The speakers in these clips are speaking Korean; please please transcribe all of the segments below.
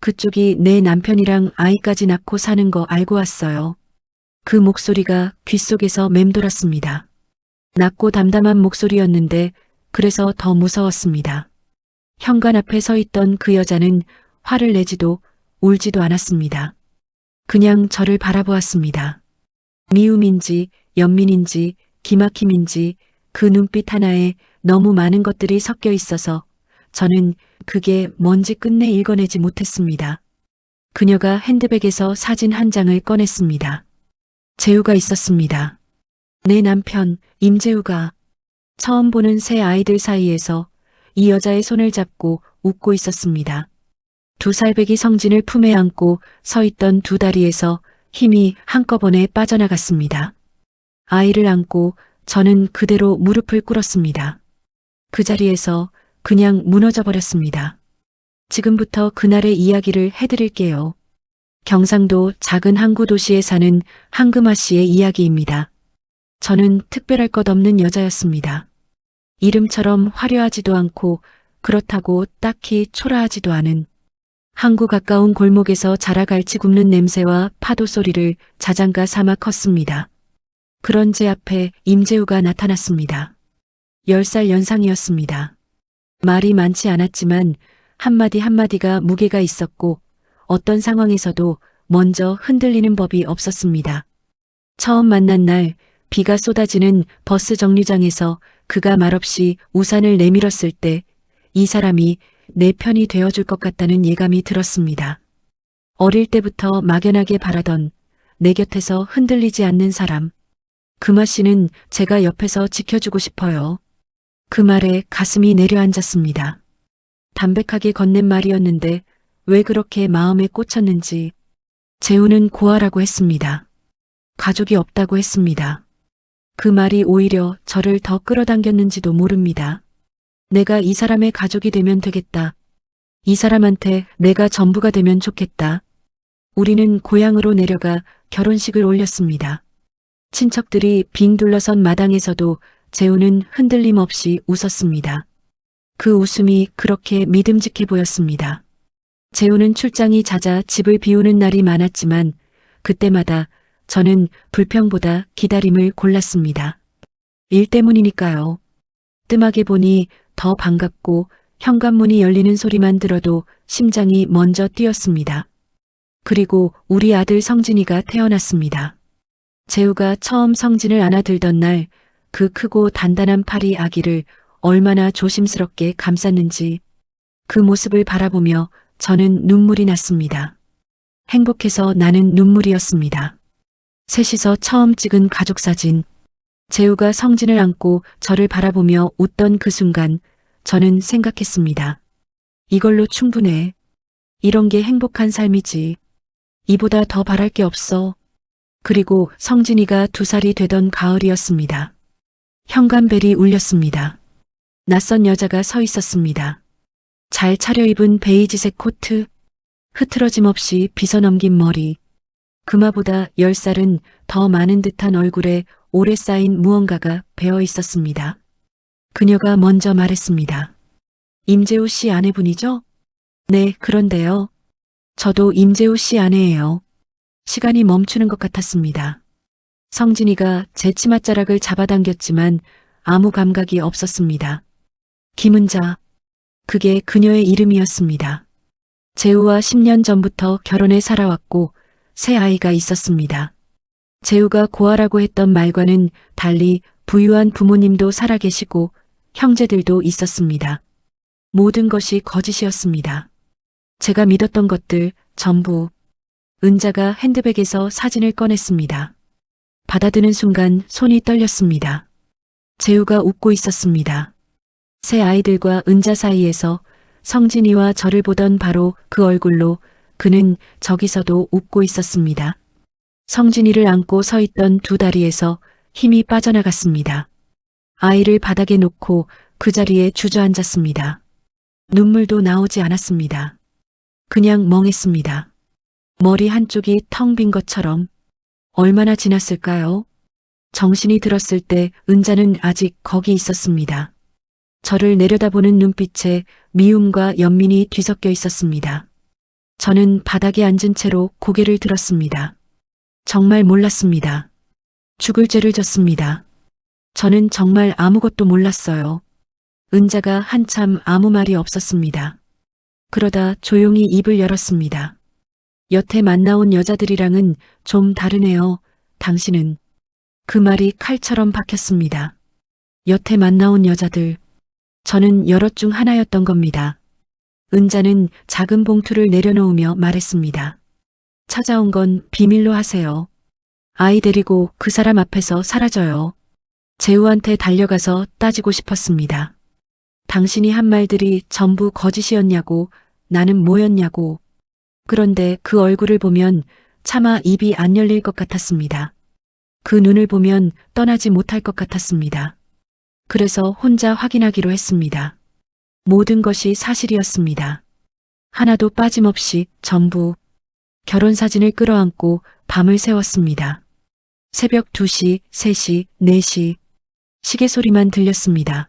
그쪽이 내 남편이랑 아이까지 낳고 사는 거 알고 왔어요. 그 목소리가 귓속에서 맴돌았습니다. 낮고 담담한 목소리였는데 그래서 더 무서웠습니다. 현관 앞에 서 있던 그 여자는 화를 내지도 울지도 않았습니다. 그냥 저를 바라보았습니다. 미움인지 연민인지 기막힘인지 그 눈빛 하나에 너무 많은 것들이 섞여 있어서 저는 그게 뭔지 끝내 읽어내지 못했습니다. 그녀가 핸드백에서 사진 한 장을 꺼냈습니다. 재우가 있었습니다. 내 남편 임재우가 처음 보는 새 아이들 사이에서 이 여자의 손을 잡고 웃고 있었습니다. 2살배기 성진을 품에 안고 서 있던 두 다리에서 힘이 한꺼번에 빠져나갔습니다. 아이를 안고 저는 그대로 무릎을 꿇었습니다. 그 자리에서 그냥 무너져 버렸습니다. 지금부터 그날의 이야기를 해드릴게요. 경상도 작은 항구 도시에 사는 한금아 씨의 이야기입니다. 저는 특별할 것 없는 여자였습니다. 이름처럼 화려하지도 않고 그렇다고 딱히 초라하지도 않은 항구 가까운 골목에서 자라갈치 굽는 냄새와 파도 소리를 자장가 삼아 컸습니다. 그런 제 앞에 임재우가 나타났습니다. 10살 연상이었습니다. 말이 많지 않았지만 한마디 한마디가 무게가 있었고 어떤 상황에서도 먼저 흔들리는 법이 없었습니다. 처음 만난 날 비가 쏟아지는 버스 정류장에서 그가 말없이 우산을 내밀었을 때 이 사람이 내 편이 되어줄 것 같다는 예감이 들었습니다. 어릴 때부터 막연하게 바라던 내 곁에서 흔들리지 않는 사람. 금아 씨는 제가 옆에서 지켜주고 싶어요. 그 말에 가슴이 내려앉았습니다. 담백하게 건넨 말이었는데 왜 그렇게 마음에 꽂혔는지. 재우는 고아라고 했습니다. 가족이 없다고 했습니다. 그 말이 오히려 저를 더 끌어당겼는지도 모릅니다. 내가 이 사람의 가족이 되면 되겠다. 이 사람한테 내가 전부가 되면 좋겠다. 우리는 고향으로 내려가 결혼식을 올렸습니다. 친척들이 빙 둘러선 마당에서도 재우는 흔들림 없이 웃었습니다. 그 웃음이 그렇게 믿음직해 보였습니다. 재우는 출장이 잦아 집을 비우는 날이 많았지만 그때마다 저는 불평보다 기다림을 골랐습니다. 일 때문이니까요. 뜸하게 보니 더 반갑고 현관문이 열리는 소리만 들어도 심장이 먼저 뛰었습니다. 그리고 우리 아들 성진이가 태어났습니다. 재우가 처음 성진을 안아들던 날 그 크고 단단한 팔이 아기를 얼마나 조심스럽게 감쌌는지 그 모습을 바라보며 저는 눈물이 났습니다. 행복해서 나는 눈물이었습니다. 셋이서 처음 찍은 가족사진. 재우가 성진을 안고 저를 바라보며 웃던 그 순간 저는 생각했습니다. 이걸로 충분해. 이런 게 행복한 삶이지. 이보다 더 바랄 게 없어. 그리고 성진이가 2살이 되던 가을이었습니다. 현관벨이 울렸습니다. 낯선 여자가 서 있었습니다. 잘 차려입은 베이지색 코트, 흐트러짐 없이 빗어넘긴 머리, 금화보다 10살은 더 많은 듯한 얼굴에 오래 쌓인 무언가가 배어 있었습니다. 그녀가 먼저 말했습니다. 임재우 씨 아내분이죠? 네, 그런데요. 저도 임재우 씨 아내예요. 시간이 멈추는 것 같았습니다. 성진이가 제 치맛자락을 잡아당겼지만 아무 감각이 없었습니다. 김은자. 그게 그녀의 이름이었습니다. 재우와 10년 전부터 결혼해 살아왔고 새 아이가 있었습니다. 재우가 고아라고 했던 말과는 달리 부유한 부모님도 살아계시고 형제들도 있었습니다. 모든 것이 거짓이었습니다. 제가 믿었던 것들 전부. 은자가 핸드백에서 사진을 꺼냈습니다. 받아드는 순간 손이 떨렸습니다. 재우가 웃고 있었습니다. 새 아이들과 은자 사이에서 성진이와 저를 보던 바로 그 얼굴로 그는 저기서도 웃고 있었습니다. 성진이를 안고 서 있던 두 다리에서 힘이 빠져나갔습니다. 아이를 바닥에 놓고 그 자리에 주저앉았습니다. 눈물도 나오지 않았습니다. 그냥 멍했습니다. 머리 한쪽이 텅 빈 것처럼. 얼마나 지났을까요? 정신이 들었을 때 은자는 아직 거기 있었습니다. 저를 내려다보는 눈빛에 미움과 연민이 뒤섞여 있었습니다. 저는 바닥에 앉은 채로 고개를 들었습니다. 정말 몰랐습니다. 죽을 죄를 졌습니다. 저는 정말 아무것도 몰랐어요. 은자가 한참 아무 말이 없었습니다. 그러다 조용히 입을 열었습니다. 여태 만나온 여자들이랑은 좀 다르네요. 당신은. 그 말이 칼처럼 박혔습니다. 여태 만나온 여자들. 저는 여럿 중 하나였던 겁니다. 은자는 작은 봉투를 내려놓으며 말했습니다. 찾아온 건 비밀로 하세요. 아이 데리고 그 사람 앞에서 사라져요. 재우한테 달려가서 따지고 싶었습니다. 당신이 한 말들이 전부 거짓이었냐고, 나는 뭐였냐고. 그런데 그 얼굴을 보면 차마 입이 안 열릴 것 같았습니다. 그 눈을 보면 떠나지 못할 것 같았습니다. 그래서 혼자 확인하기로 했습니다. 모든 것이 사실이었습니다. 하나도 빠짐없이 전부. 결혼사진을 끌어안고 밤을 새웠습니다. 새벽 2시, 3시, 4시. 시계 소리만 들렸습니다.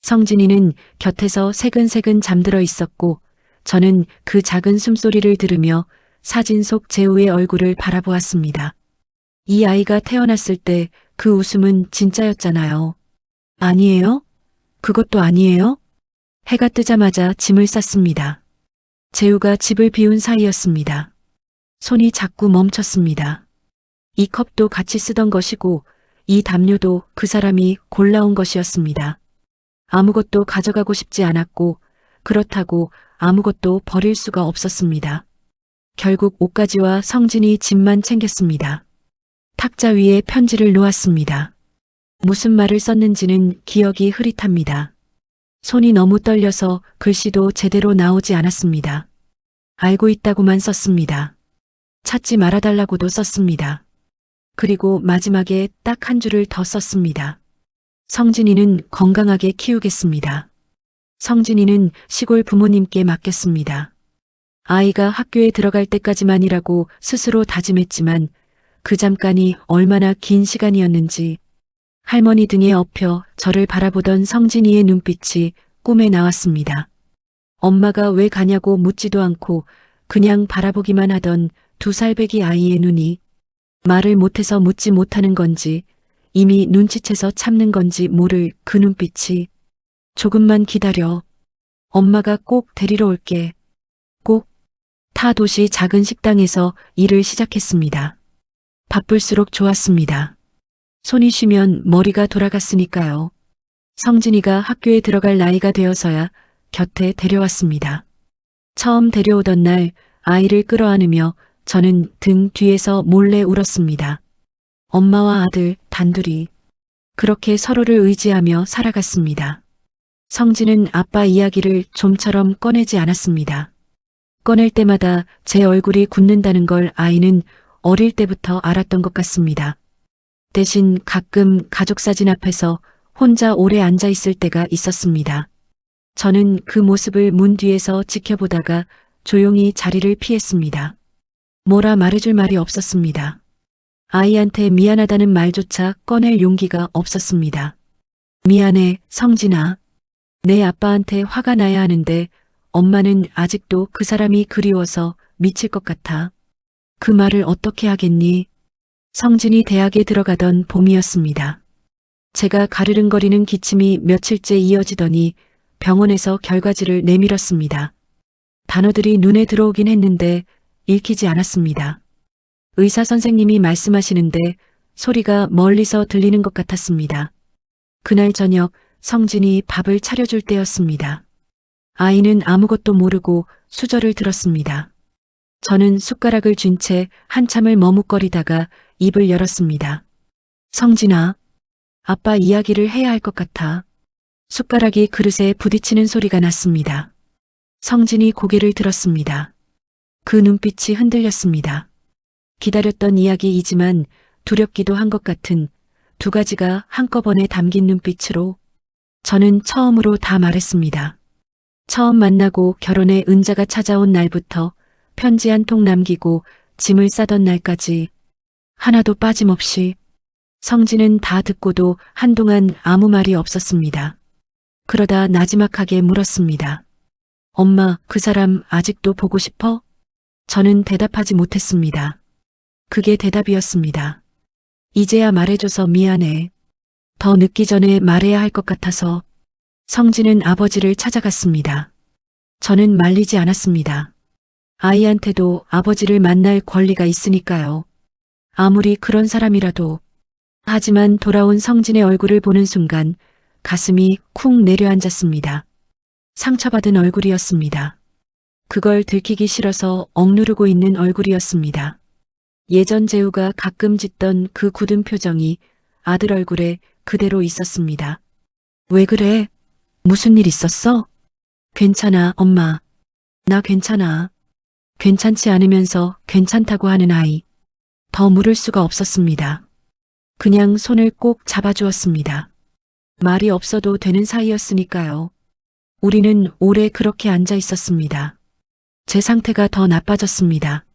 성진이는 곁에서 새근새근 잠들어 있었고 저는 그 작은 숨소리를 들으며 사진 속 재우의 얼굴을 바라보았습니다. 이 아이가 태어났을 때 그 웃음은 진짜였잖아요. 아니에요? 그것도 아니에요? 해가 뜨자마자 짐을 쌌습니다. 재우가 집을 비운 사이였습니다. 손이 자꾸 멈췄습니다. 이 컵도 같이 쓰던 것이고 이 담요도 그 사람이 골라온 것이었습니다. 아무것도 가져가고 싶지 않았고 그렇다고 아무것도 버릴 수가 없었습니다. 결국 옷가지와 성진이 짐만 챙겼습니다. 탁자 위에 편지를 놓았습니다. 무슨 말을 썼는지는 기억이 흐릿합니다. 손이 너무 떨려서 글씨도 제대로 나오지 않았습니다. 알고 있다고만 썼습니다. 찾지 말아달라고도 썼습니다. 그리고 마지막에 딱 한 줄을 더 썼습니다. 성진이는 건강하게 키우겠습니다. 성진이는 시골 부모님께 맡겼습니다. 아이가 학교에 들어갈 때까지만이라고 스스로 다짐했지만 그 잠깐이 얼마나 긴 시간이었는지 할머니 등에 엎여 저를 바라보던 성진이의 눈빛이 꿈에 나왔습니다. 엄마가 왜 가냐고 묻지도 않고 그냥 바라보기만 하던 2살배기 아이의 눈이 말을 못해서 묻지 못하는 건지 이미 눈치채서 참는 건지 모를 그 눈빛이 조금만 기다려. 엄마가 꼭 데리러 올게. 꼭. 타 도시 작은 식당에서 일을 시작했습니다. 바쁠수록 좋았습니다. 손이 쉬면 머리가 돌아갔으니까요. 성진이가 학교에 들어갈 나이가 되어서야 곁에 데려왔습니다. 처음 데려오던 날 아이를 끌어안으며 저는 등 뒤에서 몰래 울었습니다. 엄마와 아들 단둘이 그렇게 서로를 의지하며 살아갔습니다. 성진은 아빠 이야기를 좀처럼 꺼내지 않았습니다. 꺼낼 때마다 제 얼굴이 굳는다는 걸 아이는 어릴 때부터 알았던 것 같습니다. 대신 가끔 가족 사진 앞에서 혼자 오래 앉아 있을 때가 있었습니다. 저는 그 모습을 문 뒤에서 지켜보다가 조용히 자리를 피했습니다. 뭐라 말해줄 말이 없었습니다. 아이한테 미안하다는 말조차 꺼낼 용기가 없었습니다. 미안해, 성진아. 내 아빠한테 화가 나야 하는데 엄마는 아직도 그 사람이 그리워서 미칠 것 같아. 그 말을 어떻게 하겠니? 성진이 대학에 들어가던 봄이었습니다. 제가 가르릉거리는 기침이 며칠째 이어지더니 병원에서 결과지를 내밀었습니다. 단어들이 눈에 들어오긴 했는데 읽히지 않았습니다. 의사 선생님이 말씀하시는데 소리가 멀리서 들리는 것 같았습니다. 그날 저녁 성진이 밥을 차려줄 때였습니다. 아이는 아무것도 모르고 수저를 들었습니다. 저는 숟가락을 쥔 채 한참을 머뭇거리다가 입을 열었습니다. 성진아, 아빠 이야기를 해야 할 것 같아. 숟가락이 그릇에 부딪히는 소리가 났습니다. 성진이 고개를 들었습니다. 그 눈빛이 흔들렸습니다. 기다렸던 이야기이지만 두렵기도 한 것 같은 2가지가 한꺼번에 담긴 눈빛으로 저는 처음으로 다 말했습니다. 처음 만나고 결혼에 은자가 찾아온 날부터 편지 한 통 남기고 짐을 싸던 날까지 하나도 빠짐없이. 성진은 다 듣고도 한동안 아무 말이 없었습니다. 그러다 나지막하게 물었습니다. 엄마, 그 사람 아직도 보고 싶어? 저는 대답하지 못했습니다. 그게 대답이었습니다. 이제야 말해줘서 미안해. 더 늦기 전에 말해야 할 것 같아서. 성진은 아버지를 찾아갔습니다. 저는 말리지 않았습니다. 아이한테도 아버지를 만날 권리가 있으니까요. 아무리 그런 사람이라도. 하지만 돌아온 성진의 얼굴을 보는 순간 가슴이 쿵 내려앉았습니다. 상처받은 얼굴이었습니다. 그걸 들키기 싫어서 억누르고 있는 얼굴이었습니다. 예전 재우가 가끔 짓던 그 굳은 표정이 아들 얼굴에 그대로 있었습니다. 왜 그래? 무슨 일 있었어? 괜찮아, 엄마. 나 괜찮아. 괜찮지 않으면서 괜찮다고 하는 아이. 더 물을 수가 없었습니다. 그냥 손을 꼭 잡아주었습니다. 말이 없어도 되는 사이였으니까요. 우리는 오래 그렇게 앉아 있었습니다. 제 상태가 더 나빠졌습니다.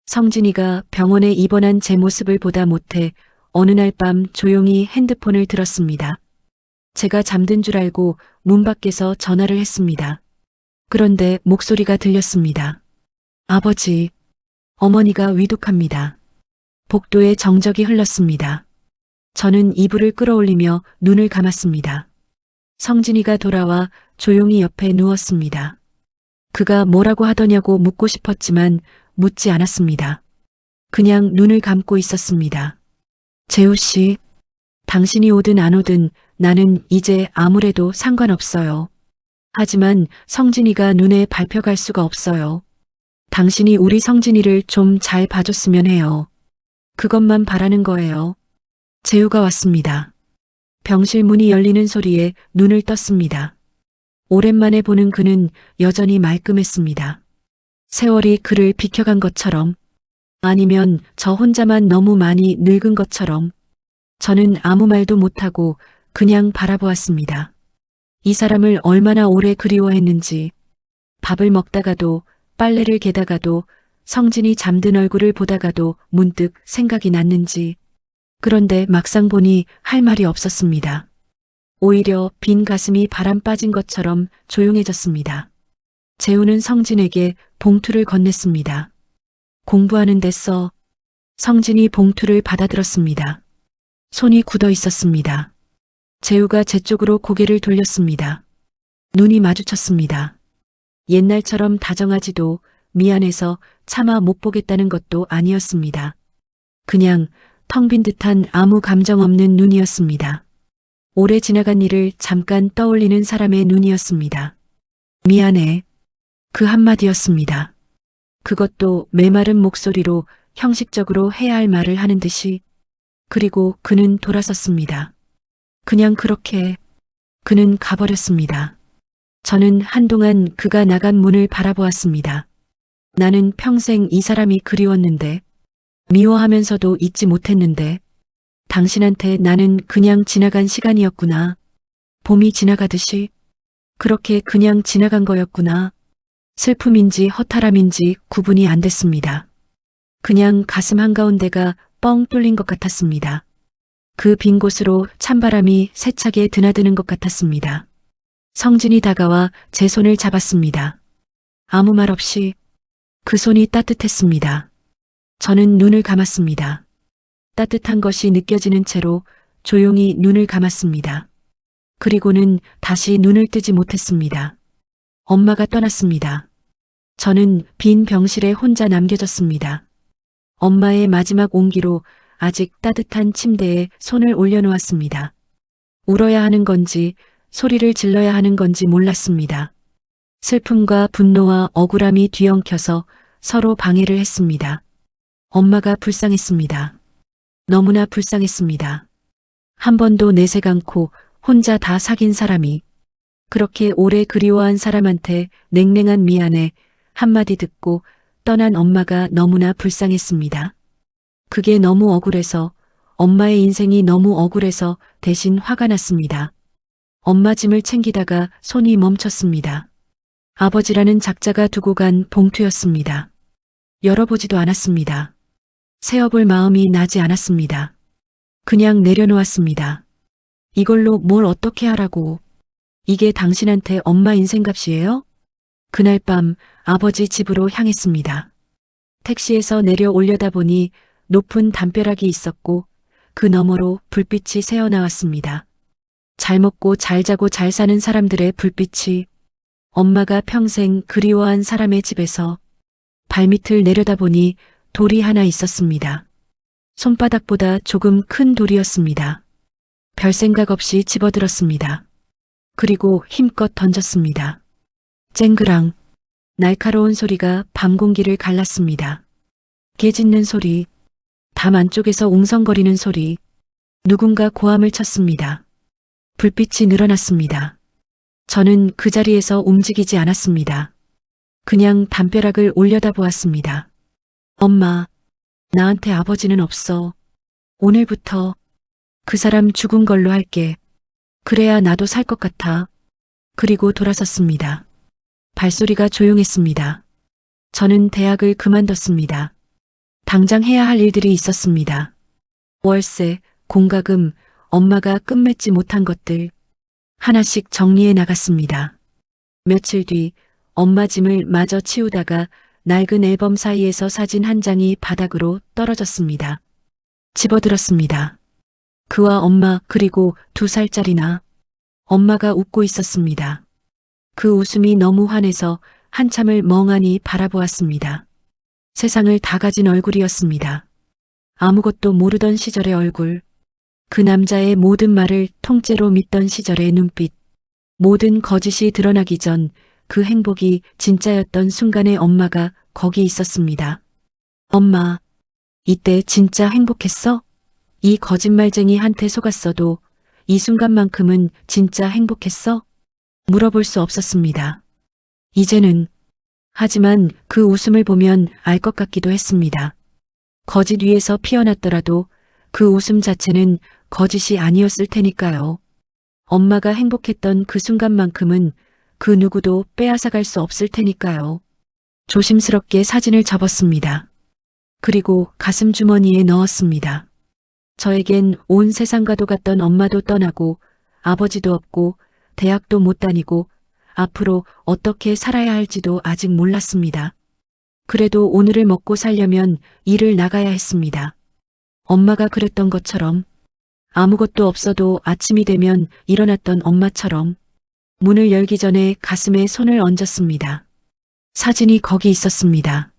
성진이가 병원에 입원한 제 모습을 보다 못해 어느 날 밤 조용히 핸드폰을 들었습니다. 제가 잠든 줄 알고 문 밖에서 전화를 했습니다. 그런데 목소리가 들렸습니다. 아버지, 어머니가 위독합니다. 복도에 정적이 흘렀습니다. 저는 이불을 끌어올리며 눈을 감았습니다. 성진이가 돌아와 조용히 옆에 누웠습니다. 그가 뭐라고 하더냐고 묻고 싶었지만 묻지 않았습니다. 그냥 눈을 감고 있었습니다. 재우 씨, 당신이 오든 안 오든 나는 이제 아무래도 상관없어요. 하지만 성진이가 눈에 밟혀갈 수가 없어요. 당신이 우리 성진이를 좀 잘 봐줬으면 해요. 그것만 바라는 거예요. 재우가 왔습니다. 병실 문이 열리는 소리에 눈을 떴습니다. 오랜만에 보는 그는 여전히 말끔했습니다. 세월이 그를 비켜간 것처럼, 아니면 저 혼자만 너무 많이 늙은 것처럼. 저는 아무 말도 못하고 그냥 바라보았습니다. 이 사람을 얼마나 오래 그리워했는지. 밥을 먹다가도 빨래를 개다가도 성진이 잠든 얼굴을 보다가도 문득 생각이 났는지. 그런데 막상 보니 할 말이 없었습니다. 오히려 빈 가슴이 바람 빠진 것처럼 조용해졌습니다. 재우는 성진에게 봉투를 건넸습니다. 공부하는 데 써. 성진이 봉투를 받아들었습니다. 손이 굳어 있었습니다. 재우가 제 쪽으로 고개를 돌렸습니다. 눈이 마주쳤습니다. 옛날처럼 다정하지도 미안해서 차마 못 보겠다는 것도 아니었습니다. 그냥 텅 빈 듯한 아무 감정 없는 눈이었습니다. 오래 지나간 일을 잠깐 떠올리는 사람의 눈이었습니다. 미안해. 그 한마디였습니다. 그것도 메마른 목소리로 형식적으로 해야 할 말을 하는 듯이. 그리고 그는 돌아섰습니다. 그냥 그렇게 그는 가버렸습니다. 저는 한동안 그가 나간 문을 바라보았습니다. 나는 평생 이 사람이 그리웠는데, 미워하면서도 잊지 못했는데, 당신한테 나는 그냥 지나간 시간이었구나. 봄이 지나가듯이 그렇게 그냥 지나간 거였구나. 슬픔인지 허탈함인지 구분이 안 됐습니다. 그냥 가슴 한가운데가 뻥 뚫린 것 같았습니다. 그 빈 곳으로 찬바람이 세차게 드나드는 것 같았습니다. 성진이 다가와 제 손을 잡았습니다. 아무 말 없이. 그 손이 따뜻했습니다. 저는 눈을 감았습니다. 따뜻한 것이 느껴지는 채로 조용히 눈을 감았습니다. 그리고는 다시 눈을 뜨지 못했습니다. 엄마가 떠났습니다. 저는 빈 병실에 혼자 남겨졌습니다. 엄마의 마지막 온기로 아직 따뜻한 침대에 손을 올려놓았습니다. 울어야 하는 건지 소리를 질러야 하는 건지 몰랐습니다. 슬픔과 분노와 억울함이 뒤엉켜서 서로 방해를 했습니다. 엄마가 불쌍했습니다. 너무나 불쌍했습니다. 한 번도 내색 않고 혼자 다 사귄 사람이 그렇게 오래 그리워한 사람한테 냉랭한 미안해 한마디 듣고 떠난 엄마가 너무나 불쌍했습니다. 그게 너무 억울해서, 엄마의 인생이 너무 억울해서 대신 화가 났습니다. 엄마 짐을 챙기다가 손이 멈췄습니다. 아버지라는 작자가 두고 간 봉투였습니다. 열어보지도 않았습니다. 세어볼 마음이 나지 않았습니다. 그냥 내려놓았습니다. 이걸로 뭘 어떻게 하라고. 이게 당신한테 엄마 인생값이에요? 그날 밤 아버지 집으로 향했습니다. 택시에서 내려 올려다보니 높은 담벼락이 있었고 그 너머로 불빛이 새어나왔습니다. 잘 먹고 잘 자고 잘 사는 사람들의 불빛이 엄마가 평생 그리워한 사람의 집에서 발밑을 내려다보니 돌이 하나 있었습니다. 손바닥보다 조금 큰 돌이었습니다. 별 생각 없이 집어들었습니다. 그리고 힘껏 던졌습니다. 쨍그랑 날카로운 소리가 밤 공기를 갈랐습니다. 개 짖는 소리, 담 안쪽에서 웅성거리는 소리, 누군가 고함을 쳤습니다. 불빛이 늘어났습니다. 저는 그 자리에서 움직이지 않았습니다. 그냥 담벼락을 올려다보았습니다. 엄마, 나한테 아버지는 없어. 오늘부터 그 사람 죽은 걸로 할게. 그래야 나도 살 것 같아. 그리고 돌아섰습니다. 발소리가 조용했습니다. 저는 대학을 그만뒀습니다. 당장 해야 할 일들이 있었습니다. 월세, 공과금, 엄마가 끝맺지 못한 것들 하나씩 정리해 나갔습니다. 며칠 뒤 엄마 짐을 마저 치우다가 낡은 앨범 사이에서 사진 한 장이 바닥으로 떨어졌습니다. 집어들었습니다. 그와 엄마 그리고 2살짜리 나. 엄마가 웃고 있었습니다. 그 웃음이 너무 환해서 한참을 멍하니 바라보았습니다. 세상을 다 가진 얼굴이었습니다. 아무것도 모르던 시절의 얼굴, 그 남자의 모든 말을 통째로 믿던 시절의 눈빛, 모든 거짓이 드러나기 전 그 행복이 진짜였던 순간에 엄마가 거기 있었습니다. 엄마, 이때 진짜 행복했어? 이 거짓말쟁이한테 속았어도 이 순간만큼은 진짜 행복했어? 물어볼 수 없었습니다. 이제는, 하지만 그 웃음을 보면 알 것 같기도 했습니다. 거짓 위에서 피어났더라도 그 웃음 자체는 거짓이 아니었을 테니까요. 엄마가 행복했던 그 순간만큼은 그 누구도 빼앗아갈 수 없을 테니까요. 조심스럽게 사진을 접었습니다. 그리고 가슴 주머니에 넣었습니다. 저에겐 온 세상과도 같던 엄마도 떠나고 아버지도 없고 대학도 못 다니고 앞으로 어떻게 살아야 할지도 아직 몰랐습니다. 그래도 오늘을 먹고 살려면 일을 나가야 했습니다. 엄마가 그랬던 것처럼 아무것도 없어도 아침이 되면 일어났던 엄마처럼 문을 열기 전에 가슴에 손을 얹었습니다. 사진이 거기 있었습니다.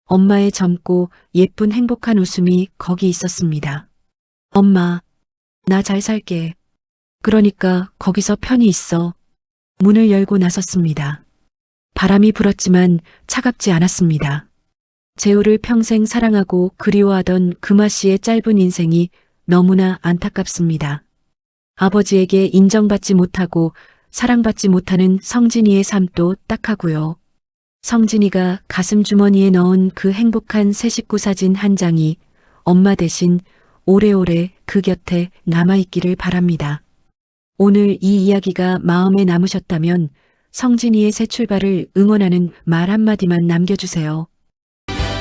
엄마의 젊고 예쁜 행복한 웃음이 거기 있었습니다. 엄마, 나 잘 살게. 그러니까 거기서 편히 있어. 문을 열고 나섰습니다. 바람이 불었지만 차갑지 않았습니다. 재우를 평생 사랑하고 그리워하던 금아 씨의 짧은 인생이 너무나 안타깝습니다. 아버지에게 인정받지 못하고 사랑받지 못하는 성진이의 삶도 딱하고요. 성진이가 가슴 주머니에 넣은 그 행복한 새 식구 사진 한 장이 엄마 대신 오래오래 그 곁에 남아있기를 바랍니다. 오늘 이 이야기가 마음에 남으셨다면 성진이의 새 출발을 응원하는 말 한마디만 남겨주세요.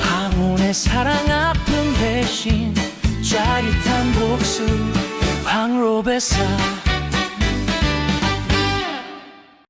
항온의 사랑 아픔 대신 짜릿한 복수 황로베사